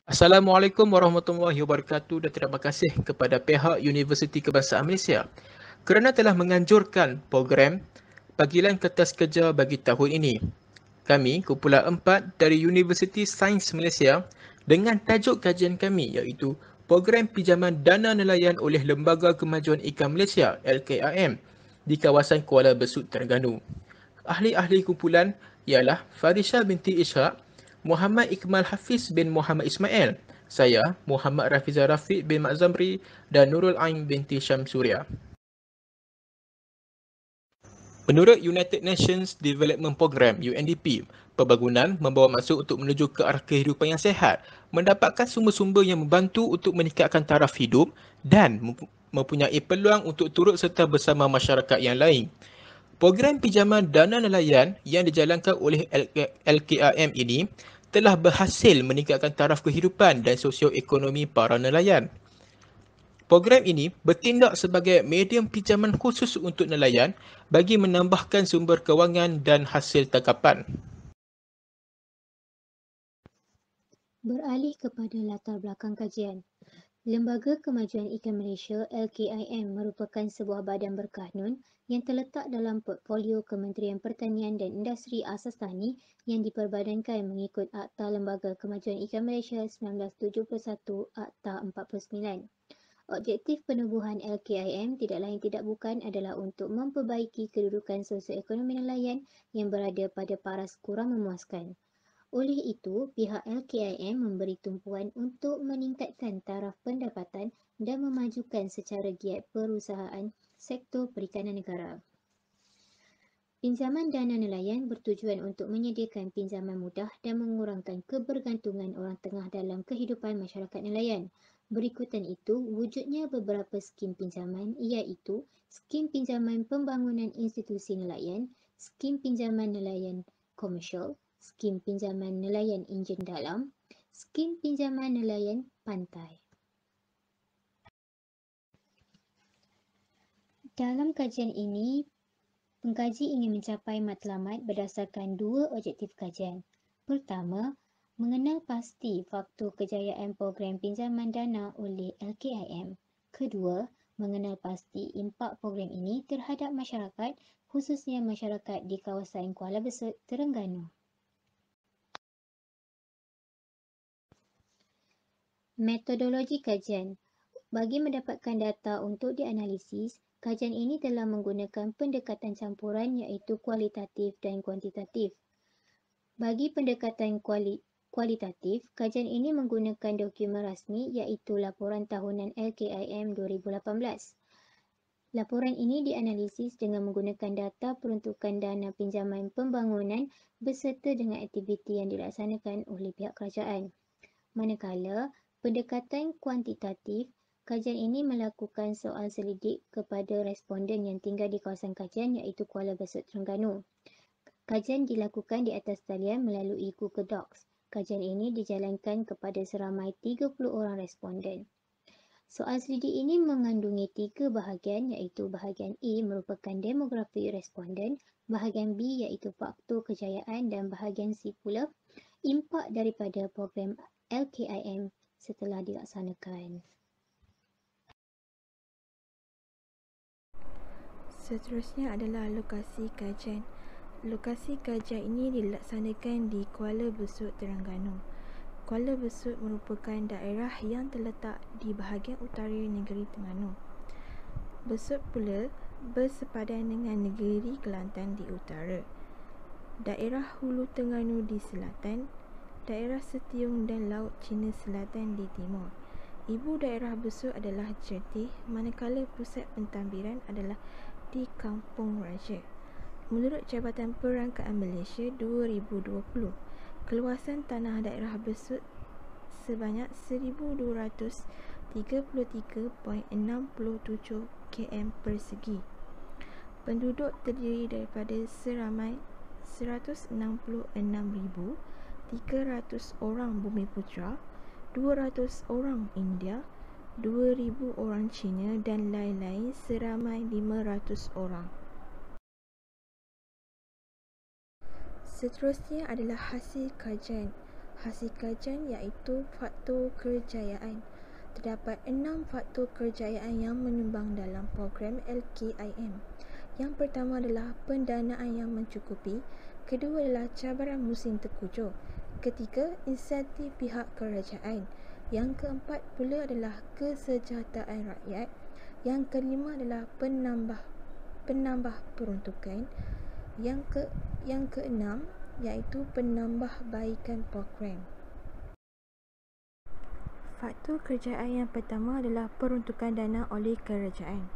Assalamualaikum warahmatullahi wabarakatuh dan terima kasih kepada pihak Universiti Kebangsaan Malaysia kerana telah menganjurkan program panggilan kertas kerja bagi tahun ini. Kami, kumpulan 4 dari Universiti Sains Malaysia dengan tajuk kajian kami iaitu Program Pinjaman Dana Nelayan oleh Lembaga Kemajuan Ikan Malaysia LKIM di kawasan Kuala Besut, Terengganu. Ahli-ahli kumpulan ialah Farisha binti Ishak, Muhammad Ikmal Hafiz bin Muhammad Ismail, saya Muhammad Rafiza Rafiq bin Mak Zamri dan Nurul Ain binti Syamsuria. Menurut United Nations Development Programme UNDP, pembangunan membawa maksud untuk menuju ke arah kehidupan yang sihat, mendapatkan sumber-sumber yang membantu untuk meningkatkan taraf hidup dan mempunyai peluang untuk turut serta bersama masyarakat yang lain. Program pinjaman dana nelayan yang dijalankan oleh LKIM ini telah berhasil meningkatkan taraf kehidupan dan sosioekonomi para nelayan. Program ini bertindak sebagai medium pinjaman khusus untuk nelayan bagi menambahkan sumber kewangan dan hasil tangkapan. Beralih kepada latar belakang kajian. Lembaga Kemajuan Ikan Malaysia LKIM merupakan sebuah badan berkanun yang terletak dalam portfolio Kementerian Pertanian dan Industri Asas Tani yang diperbadankan mengikut Akta Lembaga Kemajuan Ikan Malaysia 1971 Akta 49. Objektif penubuhan LKIM tidak lain tidak bukan adalah untuk memperbaiki kedudukan sosioekonomi nelayan yang berada pada paras kurang memuaskan. Oleh itu, pihak LKIM memberi tumpuan untuk meningkatkan taraf pendapatan dan memajukan secara giat perusahaan sektor perikanan negara. Pinjaman dana nelayan bertujuan untuk menyediakan pinjaman mudah dan mengurangkan kebergantungan orang tengah dalam kehidupan masyarakat nelayan. Berikutan itu, wujudnya beberapa skim pinjaman iaitu skim pinjaman pembangunan institusi nelayan, skim pinjaman nelayan komersial, skim pinjaman nelayan enjin dalam, skim pinjaman nelayan pantai. Dalam kajian ini, pengkaji ingin mencapai matlamat berdasarkan dua objektif kajian. Pertama, mengenal pasti faktor kejayaan program pinjaman dana oleh LKIM. Kedua, mengenal pasti impak program ini terhadap masyarakat, khususnya masyarakat di kawasan Kuala Besut, Terengganu. Metodologi kajian. Bagi mendapatkan data untuk dianalisis, kajian ini telah menggunakan pendekatan campuran iaitu kualitatif dan kuantitatif. Bagi pendekatan kualitatif, kajian ini menggunakan dokumen rasmi iaitu Laporan Tahunan LKIM 2018. Laporan ini dianalisis dengan menggunakan data peruntukan dana pinjaman pembangunan berserta dengan aktiviti yang dilaksanakan oleh pihak kerajaan. Manakala, pendekatan kuantitatif, kajian ini melakukan soal selidik kepada responden yang tinggal di kawasan kajian iaitu Kuala Besut, Terengganu. Kajian dilakukan di atas talian melalui Google Docs. Kajian ini dijalankan kepada seramai 30 orang responden. Soal selidik ini mengandungi 3 bahagian iaitu bahagian A merupakan demografi responden, bahagian B iaitu faktor kejayaan dan bahagian C pula impak daripada program LKIM setelah dilaksanakan. Seterusnya adalah lokasi kajian. Lokasi kajian ini dilaksanakan di Kuala Besut, Terengganu. Kuala Besut merupakan daerah yang terletak di bahagian utara negeri Terengganu. Besut pula bersepadan dengan negeri Kelantan di utara, daerah Hulu Terengganu di selatan, daerah Setiung dan Laut Cina Selatan di timur. Ibu daerah Besut adalah Jertih, manakala pusat pentadbiran adalah di Kampung Raja. Menurut Jabatan Perangkaan Malaysia 2020, keluasan tanah daerah Besut sebanyak 1,233.67 km persegi. Penduduk terdiri daripada seramai 166,300 orang Bumiputera, 200 orang India, 2,000 orang Cina dan lain-lain seramai 500 orang. Seterusnya adalah hasil kajian. hasil kajian iaitu faktor kerjayaan. Terdapat 6 faktor kerjayaan yang menyumbang dalam program LKIM. Yang pertama adalah pendanaan yang mencukupi, kedua adalah cabaran musim terkujuh, ketiga insentif pihak kerajaan, yang keempat pula adalah kesejahteraan rakyat, yang kelima adalah penambah peruntukan, yang keenam iaitu penambahbaikan program. Faktor kerjaan yang pertama adalah peruntukan dana oleh kerajaan.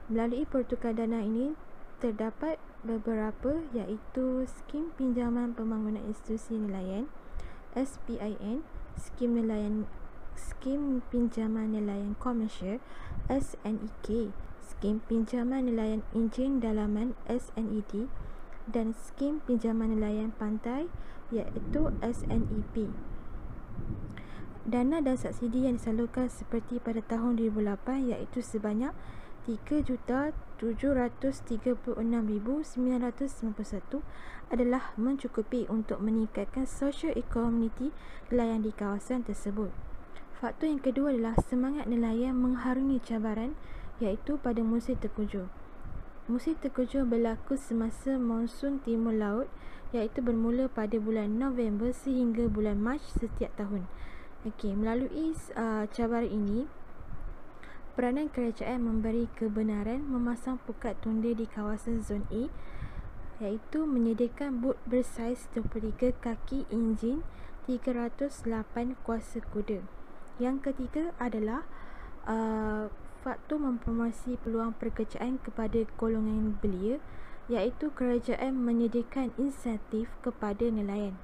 Melalui peruntukan dana ini terdapat beberapa iaitu skim pinjaman pembangunan institusi nelayan SPIN, skim pinjaman nelayan komersial SNEK, skim pinjaman nelayan enjin dalaman SNED dan skim pinjaman nelayan pantai iaitu SNEP. Dana dan subsidi yang disalurkan seperti pada tahun 2008 iaitu sebanyak 3,736,991 adalah mencukupi untuk meningkatkan sosioekonomi nelayan di kawasan tersebut. Faktor yang kedua adalah semangat nelayan mengharungi cabaran iaitu pada musim terkujuh. Musim terkujuh berlaku semasa monsun timur laut iaitu bermula pada bulan November sehingga bulan Mac setiap tahun. Melalui cabaran ini, peranan kerajaan memberi kebenaran memasang pukat tunda di kawasan zon A iaitu menyediakan bot bersaiz 23 kaki enjin 308 kuasa kuda. Yang ketiga adalah faktor mempromosi peluang pekerjaan kepada golongan belia iaitu kerajaan menyediakan insentif kepada nelayan.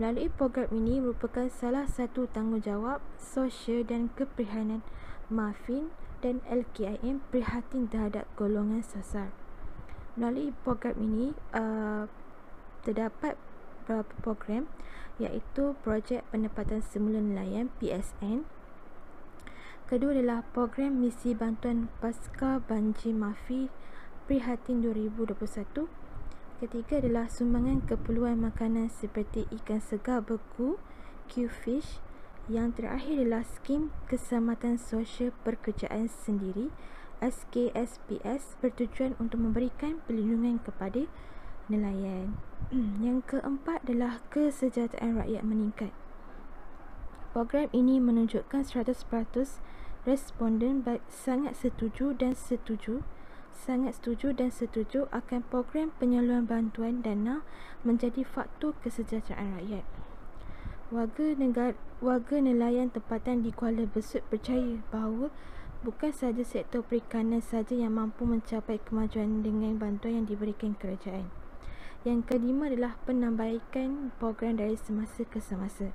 Melalui program ini merupakan salah satu tanggungjawab sosial dan keprihatin MAFIN dan LKIM prihatin terhadap golongan sasar. Melalui program ini terdapat beberapa program iaitu projek pendapatan semula nelayan PSN. Kedua adalah program misi bantuan pasca banjir MAFI prihatin 2021. Ketiga adalah sumbangan keperluan makanan seperti ikan segar beku, Q-Fish. Yang terakhir adalah skim keselamatan sosial pekerjaan sendiri SKSPS bertujuan untuk memberikan perlindungan kepada nelayan. Yang keempat adalah kesejahteraan rakyat meningkat. Program ini menunjukkan 100% responden sangat setuju dan setuju akan program penyaluran bantuan dana menjadi faktor kesejahteraan rakyat. Warga nelayan tempatan di Kuala Besut percaya bahawa bukan sahaja sektor perikanan sahaja yang mampu mencapai kemajuan dengan bantuan yang diberikan kerajaan. Yang kelima adalah penambahbaikan program dari semasa ke semasa.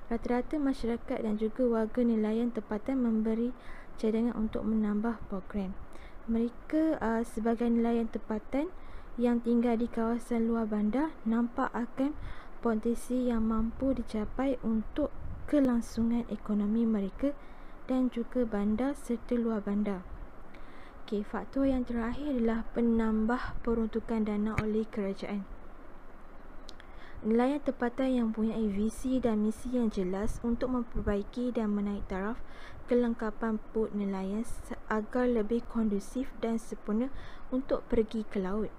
Rata-rata masyarakat dan juga warga nelayan tempatan memberi cadangan untuk menambah program. Mereka sebagai nelayan tempatan yang tinggal di kawasan luar bandar nampak akan potensi yang mampu dicapai untuk kelangsungan ekonomi mereka dan juga bandar serta luar bandar. Faktor yang terakhir adalah penambah peruntukan dana oleh kerajaan. Nelayan tempatan yang mempunyai visi dan misi yang jelas untuk memperbaiki dan menaik taraf kelengkapan bot nelayan agar lebih kondusif dan sempurna untuk pergi ke laut.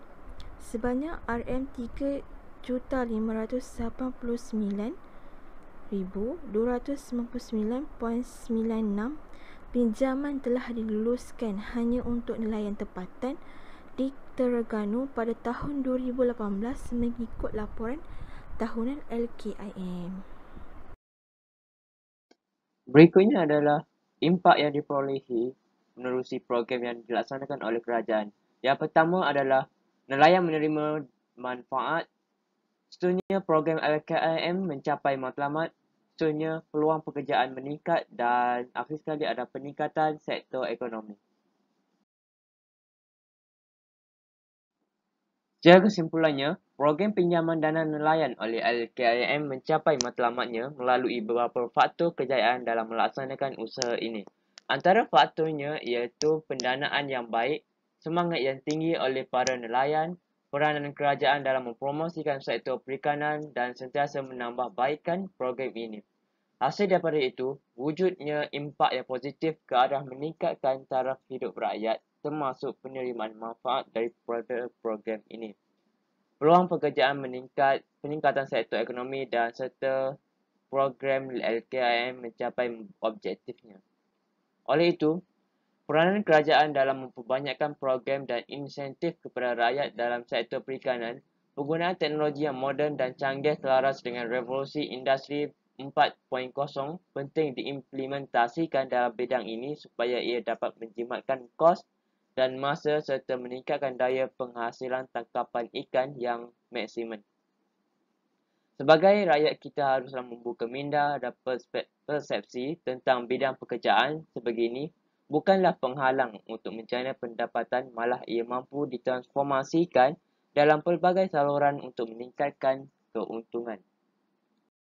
Sebanyak RM359,299.96 pinjaman telah diluluskan hanya untuk nelayan tempatan di Terengganu pada tahun 2018 mengikut laporan tahunan LKIM. Berikutnya adalah impak yang diperolehi menerusi program yang dilaksanakan oleh kerajaan. Yang pertama adalah nelayan menerima manfaat. Seterusnya program LKIM mencapai matlamat. Seterusnya peluang pekerjaan meningkat dan akhir sekali ada peningkatan sektor ekonomi. Secara kesimpulannya, program pinjaman dana nelayan oleh LKIM mencapai matlamatnya melalui beberapa faktor kejayaan dalam melaksanakan usaha ini. Antara faktornya iaitu pendanaan yang baik, semangat yang tinggi oleh para nelayan, peranan kerajaan dalam mempromosikan sektor perikanan dan sentiasa menambah baikkan program ini. Hasil daripada itu, wujudnya impak yang positif ke arah meningkatkan taraf hidup rakyat termasuk penerimaan manfaat daripada program ini. Peluang pekerjaan meningkat, peningkatan sektor ekonomi dan serta program LKIM mencapai objektifnya. Oleh itu, peranan kerajaan dalam memperbanyakkan program dan insentif kepada rakyat dalam sektor perikanan, penggunaan teknologi yang moden dan canggih selaras dengan revolusi industri 4.0 penting diimplementasikan dalam bidang ini supaya ia dapat menjimatkan kos dan masa serta meningkatkan daya penghasilan tangkapan ikan yang maksimum. Sebagai rakyat, kita haruslah membuka minda dan persepsi tentang bidang pekerjaan sebegini bukanlah penghalang untuk mencari pendapatan, malah ia mampu ditransformasikan dalam pelbagai saluran untuk meningkatkan keuntungan.